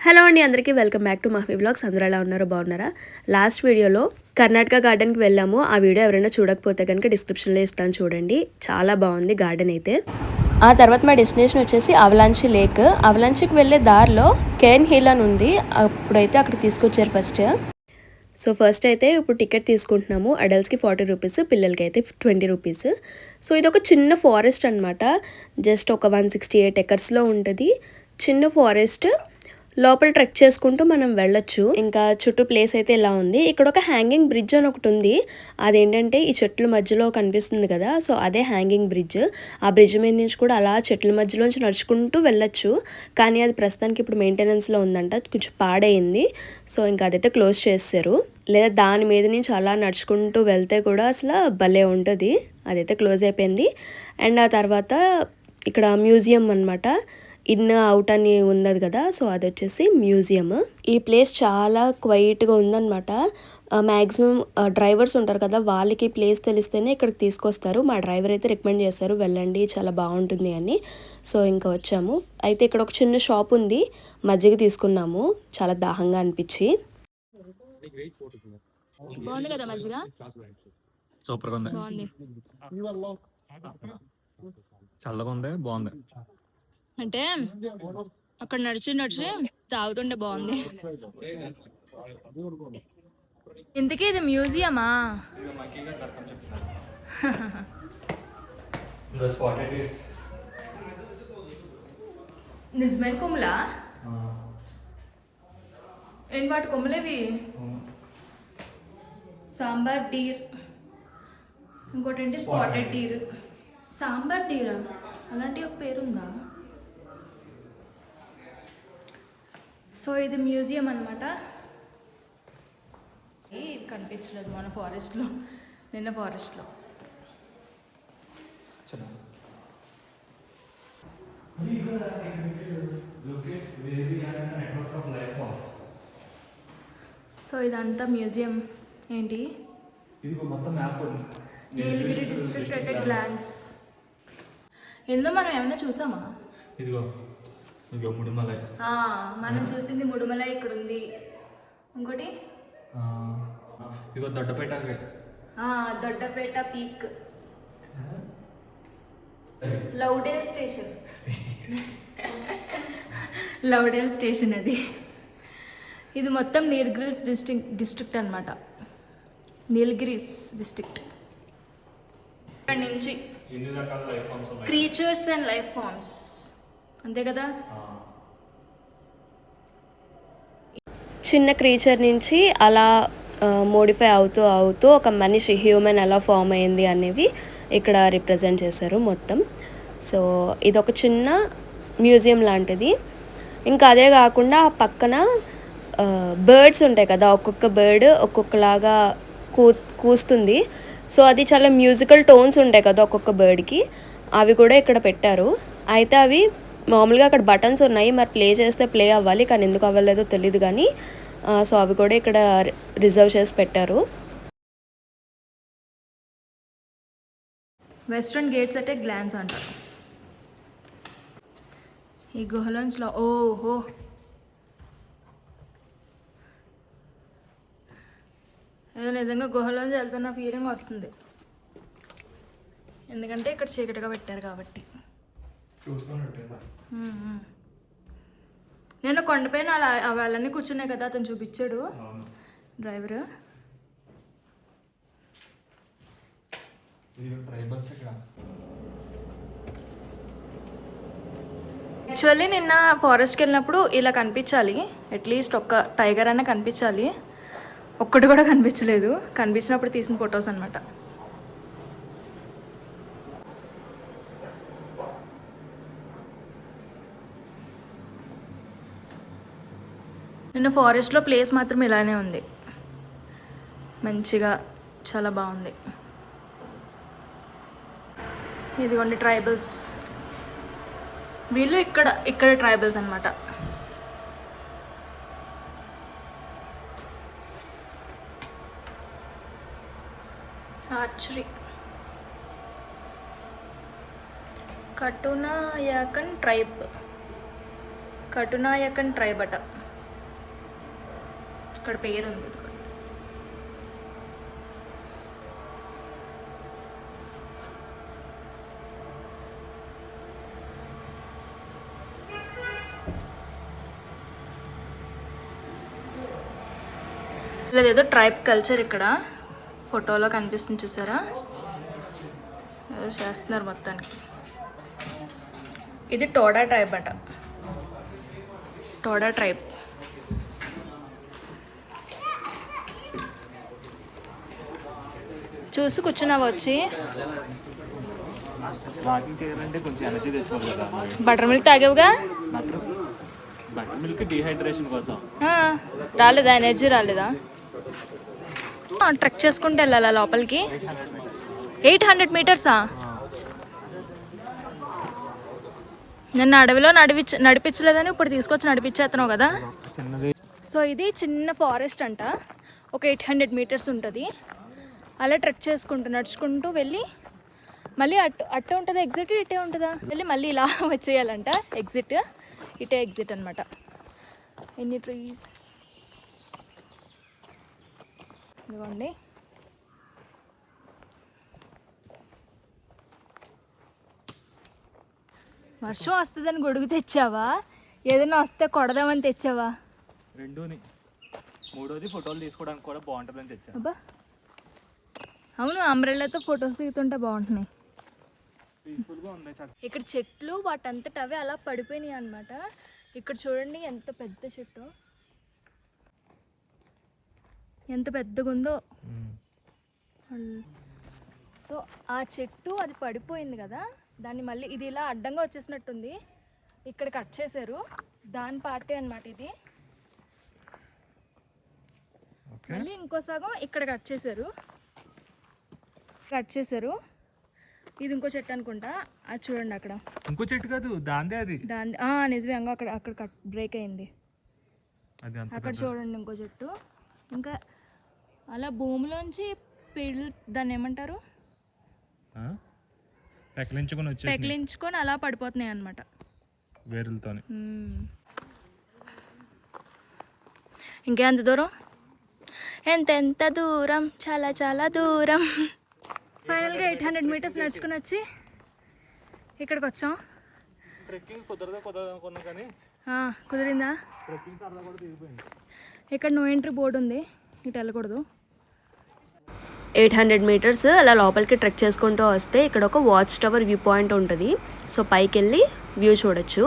Hello అండి, అందరికీ welcome back to మహ్మీ vlogs. అందరూ ఎలా ఉన్నారో బాగున్నారా? లాస్ట్ వీడియోలో కర్ణాటక గార్డెన్కి వెళ్ళాము. ఆ వీడియో ఎవరైనా చూడకపోతే కనుక డిస్క్రిప్షన్లో ఇస్తాను, చూడండి. చాలా బాగుంది గార్డెన్ అయితే. ఆ తర్వాత మా డెస్టినేషన్ వచ్చేసి అవలాంచి లేక్. అవలాంచికి వెళ్ళే దారిలో కేర్న్ హిల్ అని ఉంది. అప్పుడైతే అక్కడ తీసుకొచ్చారు ఫస్ట్. సో ఫస్ట్ అయితే ఇప్పుడు టికెట్ తీసుకుంటున్నాము. అడల్ట్స్కి 40 రూపీస్, పిల్లలకి అయితే 20 రూపీస్. సో ఇది ఒక చిన్న ఫారెస్ట్ అనమాట. జస్ట్ ఒక 168 ఎకర్స్లో ఉంటుంది. చిన్న ఫారెస్ట్. లోపల ట్రెక్ చేసుకుంటూ మనం వెళ్ళొచ్చు. ఇంకా చుట్టూ ప్లేస్ అయితే ఇలా ఉంది. ఇక్కడ ఒక హ్యాంగింగ్ బ్రిడ్జ్ అని ఒకటి ఉంది. అదేంటంటే ఈ చెట్ల మధ్యలో కనిపిస్తుంది కదా, సో అదే హ్యాంగింగ్ బ్రిడ్జ్. ఆ బ్రిడ్జ్ మీద నుంచి కూడా అలా చెట్ల మధ్యలోంచి నడుచుకుంటూ వెళ్ళొచ్చు. కానీ అది ప్రస్తుతానికి ఇప్పుడు మెయింటెనెన్స్లో ఉందంట, కొంచెం పాడైంది. సో ఇంకా అదైతే క్లోజ్ చేశారు. లేదా దాని మీద నుంచి అలా నడుచుకుంటూ వెళ్తే కూడా అసలు భలే ఉంటుంది. అదైతే క్లోజ్ అయిపోయింది. అండ్ ఆ తర్వాత ఇక్కడ మ్యూజియం అనమాట. ఇన్ అవుట్ అని ఉన్నది కదా, సో అది వచ్చేసి మ్యూజియం. ఈ ప్లేస్ చాలా క్వైట్గా ఉందన్నమాట. మ్యాక్సిమం డ్రైవర్స్ ఉంటారు కదా, వాళ్ళకి ప్లేస్ తెలిస్తేనే ఇక్కడికి తీసుకొస్తారు. మా డ్రైవర్ అయితే రికమెండ్ చేశారు, వెళ్ళండి చాలా బాగుంటుంది అని. సో ఇంకా వచ్చాము. అయితే ఇక్కడ ఒక చిన్న షాప్ ఉంది, మజ్జిగ తీసుకున్నాము, చాలా దాహంగా అనిపించి. బాగుంది కదా మజ్జిగ, సూపర్గా ఉంది. చల్లగా ఉంది, బాగుంది. అంటే అక్కడ నడిచి తాగుతుండే బాగుంది. ఇంతకీ ఇది మ్యూజియమా? నిజమే కొమ్ములా? ఏం వాటి కొమ్ములేవి? సాంబార్ డీర్, ఇంకోటి ఏంటి స్పాటెడ్ డీర్. సాంబార్ డీరా? అలాంటి ఒక పేరుందా? సో ఇది మ్యూజియం అనమాట. కనిపించలేదు మన ఫారెస్ట్లో, నిన్న ఫారెస్ట్లో. సో ఇదంతా మ్యూజియం. ఏంటి నీలగిరి డిస్ట్రిక్ట్ అట్ ఎ గ్లాన్స్. ఇందులో మనం ఏమైనా చూసామా? ఇదిగో ముడుమలై. మనం చూసింది ముడుమలై ఇక్కడ ఉంది. ఇంకోటి ఇదిగో దొడ్డపేట. దొడ్డపేట పీక్. లౌడేల్ స్టేషన్. లౌడేల్ స్టేషన్ అది. ఇది మొత్తం నీలగిరిస్ డిస్ట్రిక్ట్ అనమాట. నీలగిరిస్ డిస్ట్రిక్ట్. ఇక్కడ నుంచి క్రీచర్స్ అండ్ లైఫ్ ఫార్మ్స్, అంతే కదా. చిన్న క్రీచర్ నుంచి అలా మోడిఫై అవుతూ ఒక మనిషి, హ్యూమన్ ఎలా ఫామ్ అయింది అనేవి ఇక్కడ రిప్రజెంట్ చేశారు మొత్తం. సో ఇది ఒక చిన్న మ్యూజియం లాంటిది. ఇంకా అదే కాకుండా ఆ పక్కన బర్డ్స్ ఉంటాయి కదా, ఒక్కొక్క బర్డ్ ఒక్కొక్కలాగా కూస్తుంది. సో అది చాలా మ్యూజికల్ టోన్స్ ఉంటాయి కదా ఒక్కొక్క బర్డ్కి, అవి కూడా ఇక్కడ పెట్టారు. అయితే అవి మామూలుగా అక్కడ బటన్స్ ఉన్నాయి, మరి ప్లే చేస్తే ప్లే అవ్వాలి, కానీ ఎందుకు అవ్వలేదో తెలియదు. కానీ సో అవి కూడా ఇక్కడ రిజర్వ్ చేసి పెట్టారు. వెస్ట్రన్ గేట్స్ అంటే గ్లాన్స్ అంటారు. ఈ గుహలోంచ్లో ఓహో, ఏదో నిజంగా గుహలోంచి వెళ్తున్న ఫీలింగ్ వస్తుంది, ఎందుకంటే ఇక్కడ చీకటిగా పెట్టారు కాబట్టి. నేను కొండపైన అలా అవన్నీ కూర్చున్నాయి కదా, అతను చూపించాడు డ్రైవర్. యాక్చువల్లీ నిన్న ఫారెస్ట్కి వెళ్ళినప్పుడు ఇలా కనిపించాలి, అట్లీస్ట్ ఒక్క టైగర్ అయినా కనిపించాలి. ఒక్కటి కూడా కనిపించలేదు. కనిపించినప్పుడు తీసిన ఫొటోస్ అనమాట. నిన్న ఫారెస్ట్లో ప్లేస్ మాత్రం ఇలానే ఉంది, మంచిగా చాలా బాగుంది. ఇదిగోండి ట్రైబల్స్, వీళ్ళు ఇక్కడ ట్రైబల్స్ అనమాట. ఆర్చరీ, కటునాయకన్ ట్రైబ్ అట. ఇక్కడ పేరు ఉంది. ఏదో ట్రైబ్ కల్చర్ ఇక్కడ ఫోటోలో కనిపిస్తుంది చూసారా, ఏదో చేస్తున్నారు మొత్తానికి. ఇది టోడా ట్రైబ్ అట, టోడా ట్రైబ్. చూసి కూర్చున్నావా వచ్చి? వాకింగ్ చేయాలంటే కొంచెం ఎనర్జీ తెచ్చుకోవాలి కదా. బటర్ మిల్క్ తాగావుగా? బటర్ మిల్క్ డిహైడ్రేషన్ కోసం. రాలేదా, ఎనర్జీ రాలేదా? ట్రెక్ చేసుకుంటూ వెళ్ళాలా లోపలికి? 800 మీటర్సా? నిన్న అడవిలో నడిపించలేదని ఇప్పుడు తీసుకొచ్చి నడిపించేస్తున్నావు కదా. సో ఇది చిన్న ఫారెస్ట్ అంట, ఒక 800 మీటర్స్ ఉంటుంది. అలా ట్రెక్ చేసుకుంటూ నడుచుకుంటూ వెళ్ళి మళ్ళీ అట్టే ఉంటుందా ఎగ్జిట్, ఇటే ఉంటుందా? వెళ్ళి మళ్ళీ ఇలా వచ్చేయాలంట ఎగ్జిట్, ఇటే ఎగ్జిట్ అనమాట. ఎన్ని ట్రీస్ ఇదిగోండి. వర్షం వస్తుందని గొడుగు తెచ్చావా, ఏదైనా వస్తే కొడదామని తెచ్చావా? రెండుని. మూడోది ఫోటోలు తీసుకోవడానికి కూడా బాగుంటుందని తెచ్చా. అబ్బా అవును, అంబ్రెల్లాతో ఫొటోస్ దిగుతుంటే బాగుంటున్నాయి. ఇక్కడ చెట్లు వాటంతట అవే అలా పడిపోయినాయి అనమాట. ఇక్కడ చూడండి ఎంత పెద్ద చెట్టు, ఎంత పెద్దగా ఉందో. సో ఆ చెట్టు అది పడిపోయింది కదా, దాన్ని మళ్ళీ ఇది ఇలా అడ్డంగా వచ్చేసినట్టుంది, ఇక్కడ కట్ చేశారు. దాని పార్టీ అనమాట ఇది. మళ్ళీ ఇంకో సగం ఇక్కడ కట్ చేశారు. ఇది ఇంకో చెట్టు అనుకుంటా, అది చూడండి అక్కడ. ఇంకో చెట్టు కాదు, దాందే అది. దాని నిజమే, అక్కడ కట్ బ్రేక్ అయింది. అక్కడ చూడండి ఇంకో చెట్టు. ఇంకా అలా భూమిలోంచి దాన్ని ఏమంటారు, పెకిలించుకొని అలా పడిపోతున్నాయి అన్నమాట వేరులతో. ఇంకెంత దూరం, ఎంత దూరం, చాలా చాలా దూరం. ఫైనల్గా 800 మీటర్స్ నడుచుకుని వచ్చి ఇక్కడికి వచ్చాం. కుదిరిందా? ఇక్కడ నో ఎంట్రీ బోర్డు ఉంది, ఇటు వెళ్ళకూడదు. 800 మీటర్స్ అలా లోపలికి ట్రెక్ చేసుకుంటూ వస్తే ఇక్కడ ఒక వాచ్ టవర్ వ్యూ పాయింట్ ఉంటుంది. సో పైకి వెళ్ళి వ్యూ చూడొచ్చు.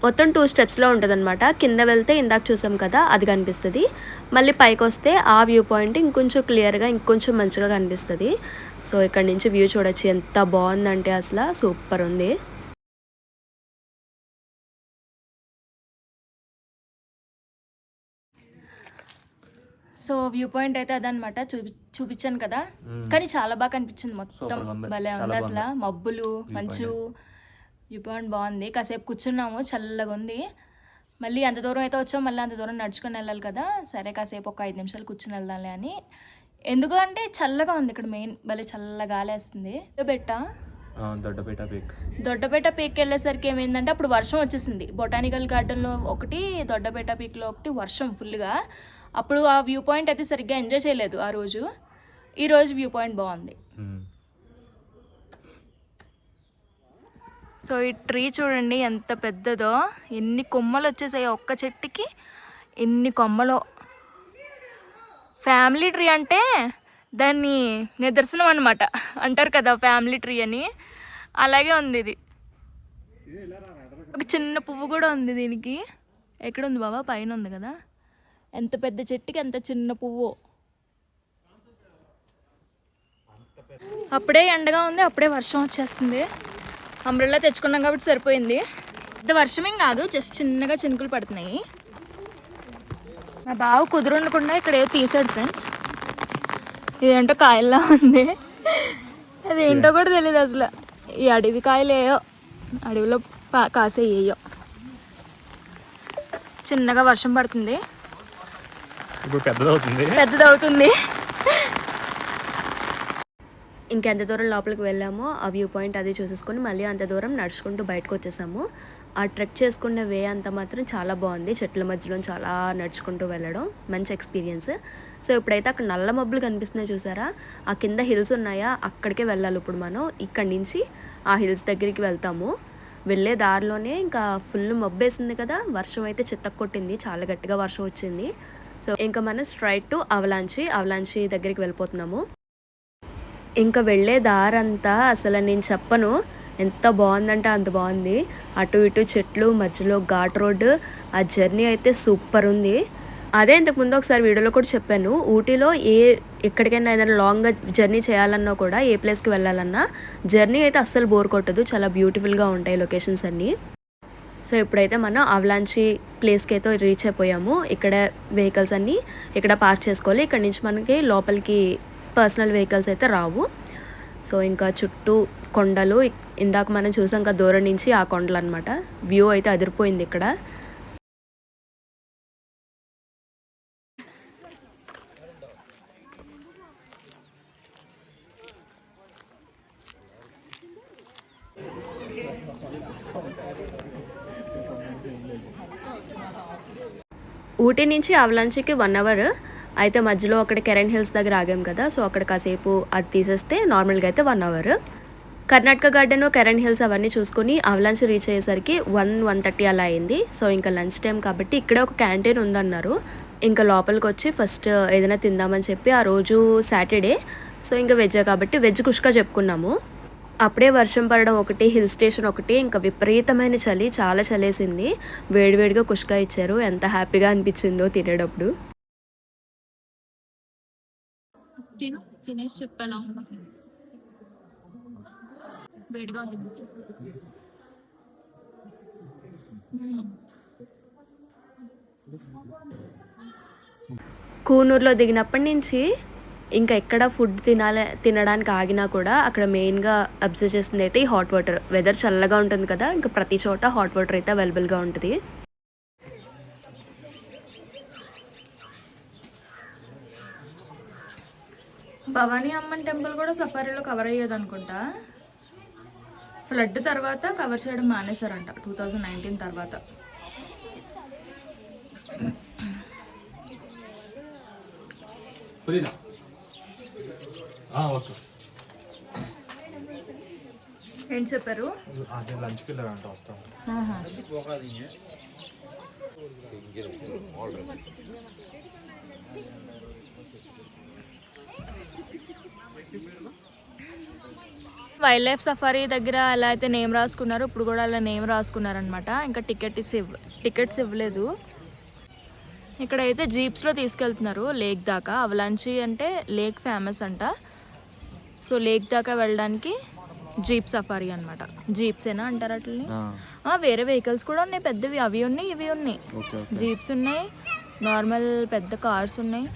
మొత్తం 2 స్టెప్స్లో ఉంటుంది అనమాట. కింద వెళ్తే ఇందాక చూసాం కదా అది కనిపిస్తుంది, మళ్ళీ పైకి వస్తే ఆ వ్యూ పాయింట్ ఇంకొంచెం క్లియర్గా ఇంకొంచెం మంచిగా కనిపిస్తుంది. సో ఇక్కడ నుంచి వ్యూ చూడొచ్చు, ఎంత బాగుందంటే అసలు సూపర్ ఉంది. సో వ్యూ పాయింట్ అయితే అదనమాట, చూపించాను కదా. కానీ చాలా బాగా కనిపించింది, మొత్తం భలే ఉంది అసలు. మబ్బులు, మంచు, వ్యూ పాయింట్ బాగుంది. కాసేపు కూర్చున్నాము, చల్లగా ఉంది. మళ్ళీ ఎంత దూరం అయితే వచ్చామో మళ్ళీ అంత దూరం నడుచుకొని వెళ్ళాలి కదా. సరే కాసేపు ఒక 5 నిమిషాలు కూర్చుని వెళ్దాంలే అని. ఎందుకంటే చల్లగా ఉంది ఇక్కడ, మెయిన్ భలే చల్ల గాలి వేస్తుంది. దొడ్డపేట పీక్ వెళ్ళేసరికి ఏమైందంటే అప్పుడు వర్షం వచ్చేసింది. బొటానికల్ గార్డెన్లో ఒకటి, దొడ్డపేట పీక్లో ఒకటి వర్షం ఫుల్గా. అప్పుడు ఆ వ్యూ పాయింట్ అయితే సరిగ్గా ఎంజాయ్ చేయలేదు ఆ రోజు. ఈరోజు వ్యూ పాయింట్ బాగుంది. సో ఈ ట్రీ చూడండి ఎంత పెద్దదో, ఎన్ని కొమ్మలు వచ్చేసాయి ఒక్క చెట్టుకి, ఎన్ని కొమ్మలు. ఫ్యామిలీ ట్రీ అంటే దాన్ని నిదర్శనం అనమాట, అంటారు కదా ఫ్యామిలీ ట్రీ అని. అలాగే ఉంది ఇది. ఒక చిన్న పువ్వు కూడా ఉంది దీనికి. ఎక్కడ ఉంది బాబా? పైన ఉంది కదా. ఎంత పెద్ద చెట్టుకి ఎంత చిన్న పువ్వు. అప్పుడే ఎండగా ఉంది, అప్పుడే వర్షం వచ్చేస్తుంది. అంబ్రెల్లా తెచ్చుకున్నాం కాబట్టి సరిపోయింది. పెద్ద వర్షమేం కాదు, జస్ట్ చిన్నగా చినుకులు పడుతున్నాయి. మా బావ కుదురుండకుండా ఇక్కడ ఏదో తీసాడు ఫ్రెండ్స్. ఇదేంటో కాయల్లా ఉంది, అదేంటో కూడా తెలియదు అసలు. ఈ అడవి కాయలేయో, అడవిలో కాసేయ్యో. చిన్నగా వర్షం పడుతుంది, ఇప్పుడు పెద్దదవుతుంది. ఇంకెంత దూరం లోపలికి వెళ్ళామో ఆ వ్యూ పాయింట్ అది చూసేసుకొని మళ్ళీ అంత దూరం నడుచుకుంటూ బయటకు వచ్చేసాము. ఆ ట్రెక్ చేసుకునే వే అంతా మాత్రం చాలా బాగుంది. చెట్ల మధ్యలో చాలా నడుచుకుంటూ వెళ్ళడం మంచి ఎక్స్పీరియన్స్. సో ఇప్పుడైతే అక్కడ నల్ల మబ్బులు కనిపిస్తున్నాయి చూసారా, ఆ కింద హిల్స్ ఉన్నాయా, అక్కడికే వెళ్ళాలి. ఇప్పుడు మనం ఇక్కడి నుంచి ఆ హిల్స్ దగ్గరికి వెళ్తాము. వెళ్ళే దారిలోనే ఇంకా ఫుల్ మబ్బేసింది కదా, వర్షం అయితే చిత్తకొట్టింది, చాలా గట్టిగా వర్షం వచ్చింది. సో ఇంకా మనం స్ట్రైట్ టు అవలాంచి దగ్గరికి వెళ్ళిపోతున్నాము. ఇంకా వెళ్ళే దారంతా అసలు నేను చెప్పను, ఎంత బాగుందంటే అంత బాగుంది. అటు ఇటు చెట్లు, మధ్యలో ఘాట్ రోడ్డు, ఆ జర్నీ అయితే సూపర్ ఉంది. అదే ఇంతకుముందు ఒకసారి వీడియోలో కూడా చెప్పాను, ఊటీలో ఎక్కడికైనా ఏదైనా లాంగ్గా జర్నీ చేయాలన్నా కూడా, ఏ ప్లేస్కి వెళ్ళాలన్నా జర్నీ అయితే అస్సలు బోర్ కొట్టదు, చాలా బ్యూటిఫుల్గా ఉంటాయి లొకేషన్స్ అన్నీ. సో ఇప్పుడైతే మనం అవలాంచి ప్లేస్కి అయితే రీచ్ అయిపోయాము. ఇక్కడ వెహికల్స్ అన్నీ ఇక్కడ పార్క్ చేసుకోవాలి. ఇక్కడ నుంచి మనకి లోపలికి పర్సనల్ వెహికల్స్ అయితే రావు. సో ఇంకా చుట్టూ కొండలు, ఇందాక మనం చూసాం కదా దూరం నుంచి ఆ కొండలు అనమాట. వ్యూ అయితే అదిరిపోయింది ఇక్కడ. ఊటీ నుంచి అవలాంచికి 1 అవర్ అయితే, మధ్యలో అక్కడ కెరెన్ హిల్స్ దగ్గర ఆగాం కదా, సో అక్కడ కాసేపు అది తీసేస్తే నార్మల్గా అయితే 1 అవర్. కర్ణాటక గార్డెన్, కెరెన్ హిల్స్ అవన్నీ చూసుకొని అవలాంచి రీచ్ అయ్యేసరికి 1:30 అలా అయింది. సో ఇంకా లంచ్ టైం కాబట్టి ఇక్కడే ఒక క్యాంటీన్ ఉందన్నారు. ఇంకా లోపలికి వచ్చి ఫస్ట్ ఏదైనా తిందామని చెప్పి, ఆ రోజు సాటర్డే సో ఇంకా వెజ్ కాబట్టి వెజ్ కుష్కా చెప్పుకున్నాము. అప్పుడే వర్షం పడడం ఒకటి, హిల్ స్టేషన్ ఒకటి, ఇంకా విపరీతమైన చలి, చాలా చలేసింది. వేడివేడిగా కుష్కా ఇచ్చారు, ఎంత హ్యాపీగా అనిపించిందో తినేటప్పుడు. తినేసి చెప్పాను, వేడిగా కూనూరులో దిగినప్పటి నుంచి ఇంకా ఎక్కడ ఫుడ్ తినడానికి ఆగినా కూడా అక్కడ మెయిన్గా అబ్జర్వ్ చేసింది అయితే ఈ హాట్ వాటర్. వెదర్ చల్లగా ఉంటుంది కదా, ఇంకా ప్రతి చోట హాట్ వాటర్ అయితే అవైలబుల్గా ఉంటుంది. భవానీ అమ్మన్ టెంపుల్ కూడా సఫారీలో కవర్ అయ్యేది అనుకుంటా. ఫ్లడ్ తర్వాత కవర్ చేయడం మానేశారంట 2019 తర్వాత. ఏం చెప్పారు? లంచ్కి వెళ్ళారంట, వస్తాం. వైల్డ్ లైఫ్ సఫారీ దగ్గర ఎలా అయితే నేమ్ రాసుకున్నారు, ఇప్పుడు కూడా అలా నేమ్ రాసుకున్నారనమాట. ఇంకా టికెట్స్ ఇవ్వలేదు. ఇక్కడైతే జీప్స్లో తీసుకెళ్తున్నారు లేక్ దాకా. అవలాంచి అంటే లేక్ ఫేమస్ అంట, సో లేక్ దాకా వెళ్ళడానికి జీప్ సఫారీ అనమాట. జీప్సేనా అంటారు అట్లని. వేరే వెహికల్స్ కూడా ఉన్నాయి పెద్దవి, అవి ఉన్నాయి ఇవి ఉన్నాయి. జీప్స్ ఉన్నాయి, నార్మల్ పెద్ద కార్స్ ఉన్నాయి.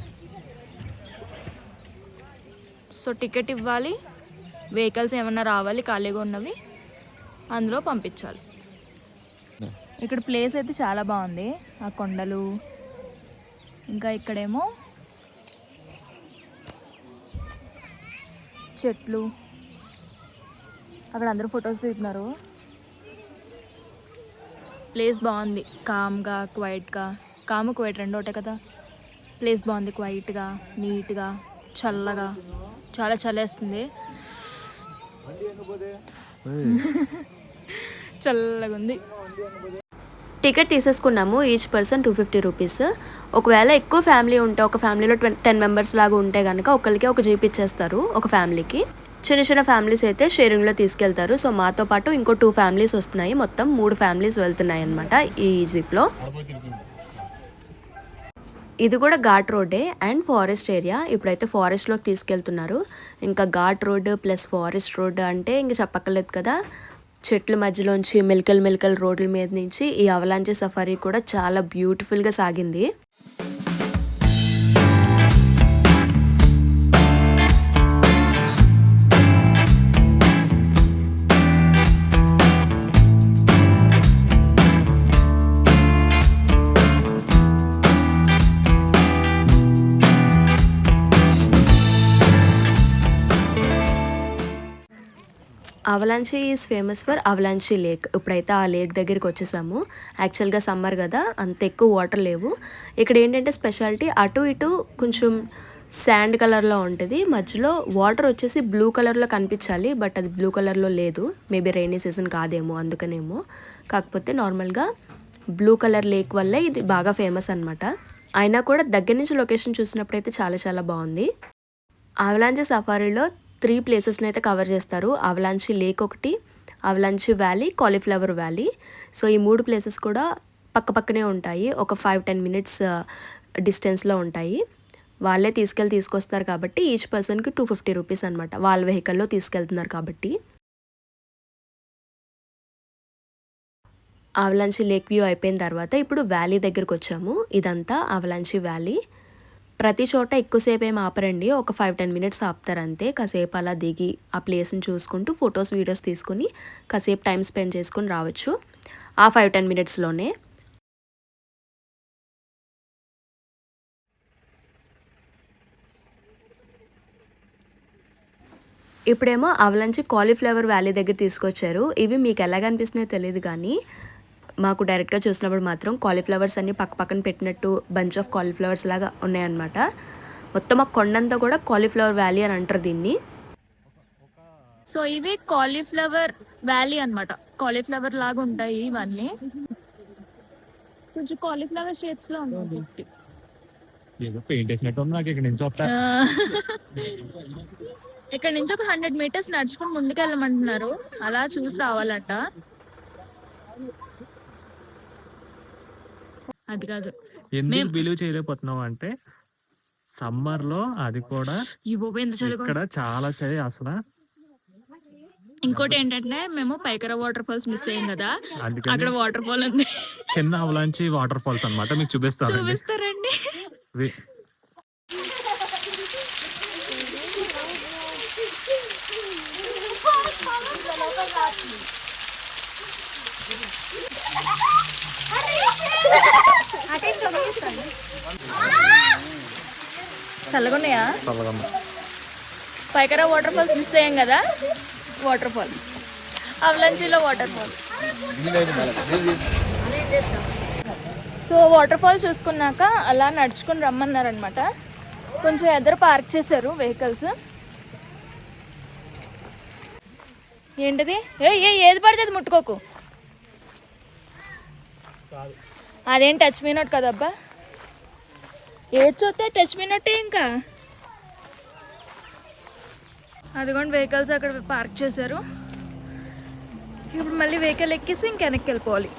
సో టికెట్ ఇవ్వాలి, వెహికల్స్ ఏమన్నా రావాలి ఖాళీగా ఉన్నవి, అందులో పంపించాలి. ఇక్కడ ప్లేస్ అయితే చాలా బాగుంది, ఆ కొండలు, ఇంకా ఇక్కడేమో చెట్లు, అక్కడ అందరూ ఫొటోస్ దిగుతున్నారు. ప్లేస్ బాగుంది, కామ్గా క్వైట్గా. క్వైట్ రెండు ఒకటే కదా. ప్లేస్ బాగుంది, క్వైట్గా, నీట్గా, చల్లగా, చాలా చలేస్తుంది, చల్లగా ఉంది. టికెట్ తీసేసుకున్నాము, ఈచ్ పర్సన్ 250 రూపీస్. ఒకవేళ ఎక్కువ ఫ్యామిలీ ఉంటే, ఒక ఫ్యామిలీలో 10 మెంబర్స్ లాగా ఉంటే కనుక ఒకరికి ఒక జీప్ ఇచ్చేస్తారు ఒక ఫ్యామిలీకి. చిన్న చిన్న ఫ్యామిలీస్ అయితే షేరింగ్లో తీసుకెళ్తారు. సో మాతో పాటు ఇంకో 2 ఫ్యామిలీస్ వస్తున్నాయి, మొత్తం 3 ఫ్యామిలీస్ వెళ్తున్నాయి అనమాట ఈ జీప్లో. ఇది కూడా ఘాట్ రోడ్డే అండ్ ఫారెస్ట్ ఏరియా. ఇప్పుడైతే ఫారెస్ట్లోకి తీసుకెళ్తున్నారు. ఇంకా ghat road plus forest road అంటే ఇంక చెప్పక్కర్లేదు కదా. చెట్ల మధ్యలోంచి మెలికల్ రోడ్ల మీద నుంచి ఈ అవలాంచి సఫారీ కూడా చాలా బ్యూటిఫుల్గా సాగింది. Avalanche is famous for Avalanche lake. ఇప్పుడైతే ఆ లేక్ దగ్గరికి వచ్చేసాము. యాక్చువల్గా సమ్మర్ కదా, అంత ఎక్కువ వాటర్ లేవు. ఇక్కడ ఏంటంటే స్పెషాలిటీ అటు ఇటు కొంచెం శాండ్ కలర్లో ఉంటుంది, మధ్యలో వాటర్ వచ్చేసి బ్లూ కలర్లో కనిపించాలి, బట్ అది బ్లూ కలర్లో లేదు. మేబీ రైనీ సీజన్ కాదేమో, అందుకనేమో. కాకపోతే నార్మల్గా బ్లూ కలర్ లేక్ వల్లే ఇది బాగా ఫేమస్ అనమాట. అయినా కూడా దగ్గర నుంచి లొకేషన్ చూసినప్పుడైతే చాలా చాలా బాగుంది. అవలాంచి సఫారీలో 3 ప్లేసెస్ని అయితే కవర్ చేస్తారు. అవలాంచి లేక్ ఒకటి, అవలాంచి వ్యాలీ, కాలీఫ్లవర్ వ్యాలీ. సో ఈ 3 ప్లేసెస్ కూడా పక్కపక్కనే ఉంటాయి, ఒక 5-10 మినిట్స్ డిస్టెన్స్లో ఉంటాయి. వాళ్ళే తీసుకొస్తారు కాబట్టి ఈచ్ పర్సన్కి 250 రూపీస్ అనమాట, వాళ్ళ వెహికల్లో తీసుకెళ్తున్నారు కాబట్టి. అవలాంచి లేక్ వ్యూ అయిపోయిన తర్వాత ఇప్పుడు వ్యాలీ దగ్గరికి వచ్చాము. ఇదంతా అవలాంచి వ్యాలీ. ప్రతి చోట ఎక్కువసేపు ఏం ఆపరండి, ఒక 5-10 మినిట్స్ ఆపుతారు అంతే. కాసేపు అలా దిగి ఆ ప్లేస్ని చూసుకుంటూ ఫొటోస్ వీడియోస్ తీసుకుని కాసేపు టైం స్పెండ్ చేసుకుని రావచ్చు ఆ 5-10 మినిట్స్లోనే. ఇప్పుడేమో అవలాంచి కాలీఫ్లవర్ వ్యాలీ దగ్గర తీసుకొచ్చారు. ఇవి మీకు ఎలా కనిపిస్తున్నాయో తెలియదు కానీ మాకు డైరెక్ట్గా చూసినప్పుడు మాత్రం కాలీఫ్లవర్స్ అన్ని పక్కన పెట్టినట్టు బంచ్ ఆఫ్ కాలీఫ్లవర్స్ లాగా ఉన్నాయన్నమాట. మొత్తం ఆ కొండంతా కూడా కాలీఫ్లవర్ వ్యాలీ అని అంటారు దీన్ని. సో ఇవి కాలీఫ్లవర్ వ్యాలీ అన్నమాట. కాలీఫ్లవర్ లాగా ఉంటాయి ఇవన్నీ, కొంచెం కాలీఫ్లవర్ షేప్స్ లో ఉంటాయి. ఏదో పెయింట్ వేసినట్టు ఉంది నాకు ఇక్కడ నుంచి వస్తా. ఇక్కడ నుంచి ఒక 100 మీటర్స్ నడుచుకుని ముందుకు వెళ్ళమంటున్నారు, అలా చూసి రావాలంట. అది కాదు ఎందుకు బిలీవ్ చేయలేకపోతున్నావు అంటే సమ్మర్ లో అది కూడా ఇక్కడ చాలా చలి అసలు. ఇంకోటి ఏంటంటే మేము పైకర వాటర్ ఫాల్స్ మిస్ అయ్యాం కదా, అక్కడ వాటర్ ఫాల్ ఉంది, చిన్న అవలాంచి వాటర్ ఫాల్స్ అన్నమాట. మీకు చూపిస్తారండి. చల్లగున్నాయా? పైకరా వాటర్ ఫాల్స్ మిస్ అయ్యాం కదా, వాటర్ ఫాల్ అవలాంచిలో waterfall. So waterfall చూసుకున్నాక అలా నడుచుకుని రమ్మన్నారనమాట. కొంచెం ఎదురు పార్క్ చేశారు వెహికల్స్. ఏంటిది? ఏది పడితే అది ముట్టుకోకు. అదేం టచ్ మీ నోట్ కదబ్బా, ఏది చూస్తే టచ్ మీ నోటే. ఇంకా అదిగోండి వెహికల్స్ అక్కడ పార్క్ చేశారు. ఇప్పుడు మళ్ళీ వెహికల్ ఎక్కిసి ఇంక వెనక్కి వెళ్ళిపోవాలి.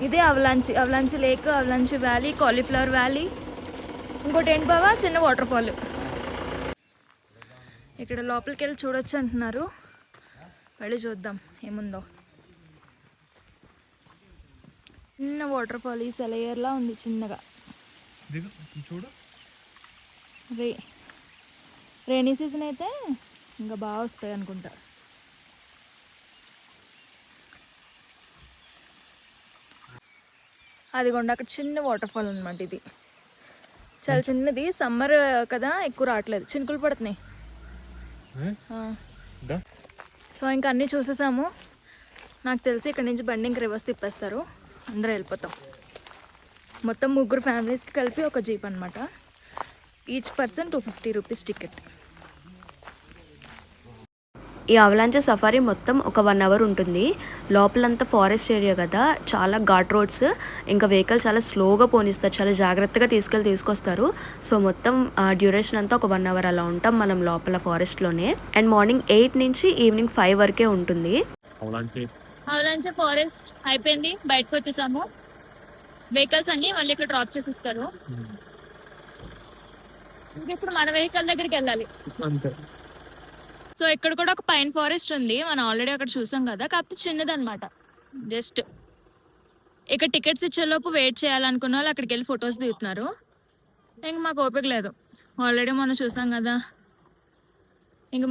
ఇదే అవలాంచి లేక్, అవలాంచి వ్యాలీ, కాలీఫ్లవర్ వ్యాలీ. ఇంకోటి ఏంటి బావా, చిన్న వాటర్ ఫాల్. ఇక్కడ లోపలికి వెళ్ళి చూడొచ్చు అంటున్నారు, వెళ్ళి చూద్దాం ఏముందో. చిన్న వాటర్ ఫాల్, ఈ సెలయర్లా ఉంది చిన్నగా. చూడు, రైనీ సీజన్ అయితే ఇంకా బాగా వస్తాయి అనుకుంటా. అదిగోండి అక్కడ చిన్న వాటర్ ఫాల్ అనమాట. ఇది చాలా చిన్నది, సమ్మర్ కదా ఎక్కువ రావట్లేదు, చినుకులు పడుతున్నాయి. సో ఇంకా అన్నీ చూసేసాము. నాకు తెలిసి ఇక్కడ నుంచి బండి ఇంక రివర్స్ తిప్పేస్తారు, అందరూ వెళ్ళిపోతాం. మొత్తం 3 ఫ్యామిలీస్కి కలిపి ఒక జీప్ అనమాట. Each person 250 rupees ticket. ఈ అవలాంచి సఫారీ మొత్తం ఒక 1 అవర్ ఉంటుంది. లోపలంతా ఫారెస్ట్ ఏరియా కదా, చాలా ఘాట్ రోడ్స్, ఇంకా వెహికల్ చాలా స్లోగా పోనిస్తారు, చాలా జాగ్రత్తగా తీసుకొస్తారు. సో మొత్తం డ్యూరేషన్ అంతా ఒక 1 అవర్ అలా ఉంటాం మనం లోపల ఫారెస్ట్లోనే. అండ్ మార్నింగ్ 8 నుంచి ఈవినింగ్ 5 వరకే ఉంటుంది. అవలాంచి ఫారెస్ట్ అయిపోయింది, బయటకు వచ్చేసాము. వెహికల్స్ అన్ని మళ్ళీ ఇక్కడ డ్రాప్ చేసిస్తారు. ఇప్పుడు మన వెహికల్ దగ్గరికి వెళ్ళాలి. సో ఇక్కడ కూడా ఒక పైన్ ఫారెస్ట్ ఉంది, మనం ఆల్రెడీ అక్కడ చూసాం కదా, కాకపోతే చిన్నదన్నమాట. జస్ట్ ఇక్కడ టికెట్స్ ఇచ్చేలోపు వెయిట్ చేయాలనుకున్న వాళ్ళు అక్కడికి వెళ్ళి ఫొటోస్ దిగుతున్నారు. ఇంక మాకు ఓపిక లేదు, ఆల్రెడీ మనం చూసాం కదా. ఇంకా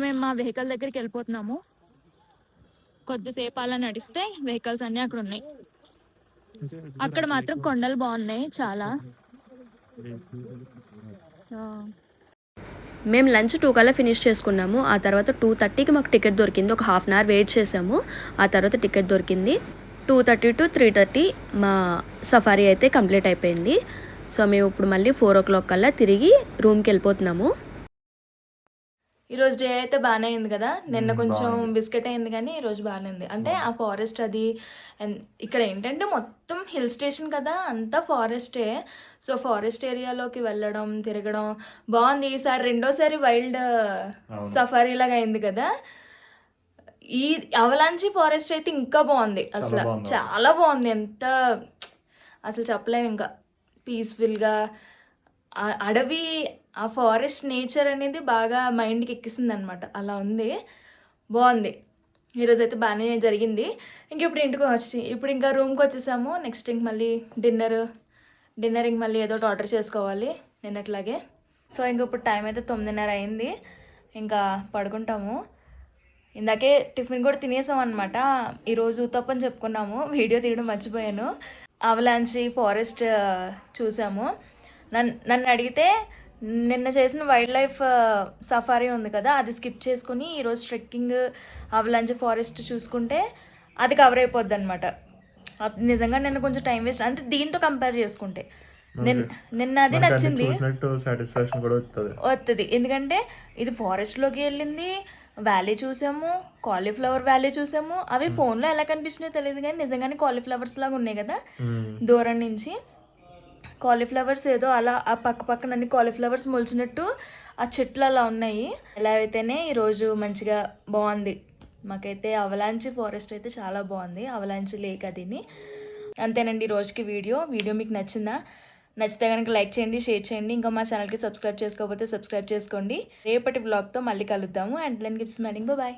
మేము మా వెహికల్ దగ్గరికి వెళ్ళిపోతున్నాము. కొద్దిసేపు అలా నడిస్తే వెహికల్స్ అన్నీ అక్కడ ఉన్నాయి. అక్కడ మాత్రం కొండలు బాగున్నాయి చాలా. మేము లంచ్ 2 కల్లా ఫినిష్ చేసుకున్నాము. ఆ తర్వాత 2:30కి మాకు టికెట్ దొరికింది. ఒక హాఫ్ అన్ అవర్ వెయిట్ చేసాము. ఆ తర్వాత టికెట్ దొరికింది. 2:30 to 3:30 మా సఫారీ అయితే కంప్లీట్ అయిపోయింది. సో మేము ఇప్పుడు మళ్ళీ 4 o'clock కల్లా తిరిగి రూమ్కి వెళ్ళిపోతున్నాము. ఈరోజు డే అయితే బాగానే అయింది కదా. నిన్న కొంచెం బిస్కెట్ అయింది కానీ ఈరోజు బాగానే ఉంది. అంటే ఆ ఫారెస్ట్ అది ఇక్కడ ఏంటంటే మొత్తం హిల్ స్టేషన్ కదా, అంతా ఫారెస్టే. సో ఫారెస్ట్ ఏరియాలోకి వెళ్ళడం తిరగడం బాగుంది. ఈసారి రెండోసారి వైల్డ్ సఫారీ లాగా అయింది కదా. ఈ అవలాంచి ఫారెస్ట్ అయితే ఇంకా బాగుంది. అసలు చాలా బాగుంది. ఎంత అసలు చెప్పలేము. ఇంకా పీస్ఫుల్గా అడవి, ఆ ఫారెస్ట్ నేచర్ అనేది బాగా మైండ్కి ఎక్కిసింది అనమాట. అలా ఉంది, బాగుంది. ఈరోజు అయితే బాగానే జరిగింది. ఇంక ఇప్పుడు ఇంకా రూమ్కి వచ్చేసాము. నెక్స్ట్ ఇంక మళ్ళీ డిన్నర్ ఇంక మళ్ళీ ఏదో ఒకటి ఆర్డర్ చేసుకోవాలి నిన్నట్లాగే. సో ఇంక ఇప్పుడు టైం అయితే 9:30 అయింది. ఇంకా పడుకుంటాము. ఇందాకే టిఫిన్ కూడా తినేసాం అనమాట. ఈరోజు ఉత్తప్పని చెప్పుకున్నాము, వీడియో తీయడం మర్చిపోయాను. అవలాంచి ఫారెస్ట్ చూసాము. నన్ను అడిగితే నిన్న చేసిన వైల్డ్ లైఫ్ సఫారీ ఉంది కదా, అది స్కిప్ చేసుకుని ఈరోజు ట్రెక్కింగ్ అవలాంచి ఫారెస్ట్ చూసుకుంటే అది కవర్ అయిపోద్ది అనమాట. నిజంగా నిన్న కొంచెం టైం వేస్ట్, అంటే దీంతో కంపేర్ చేసుకుంటే నిన్న అది నచ్చింది వస్తుంది. ఎందుకంటే ఇది ఫారెస్ట్లోకి వెళ్ళింది, వ్యాలీ చూసాము, కాలీఫ్లవర్ వ్యాలీ చూసాము. అవి ఫోన్లో ఎలా కనిపించినాయో తెలియదు కానీ నిజంగానే కాలీఫ్లవర్స్ లాగా ఉన్నాయి కదా దూరం నుంచి. కాలీఫ్లవర్స్ ఏదో అలా ఆ పక్కన అన్ని కాలీఫ్లవర్స్ మొలిచినట్టు ఆ చెట్లు అలా ఉన్నాయి. ఎలా అయితేనే ఈరోజు మంచిగా బాగుంది. మాకైతే అవలాంచి ఫారెస్ట్ అయితే చాలా బాగుంది, అవలాంచి లేక్ అదిని. అంతేనండి ఈరోజుకి వీడియో మీకు నచ్చితే కనుక లైక్ చేయండి, షేర్ చేయండి. ఇంకా మా ఛానల్కి సబ్స్క్రైబ్ చేసుకోకపోతే సబ్స్క్రైబ్ చేసుకోండి. రేపటి వ్లాగ్తో మళ్ళీ కలుద్దాము. And then keep smiling. Bye.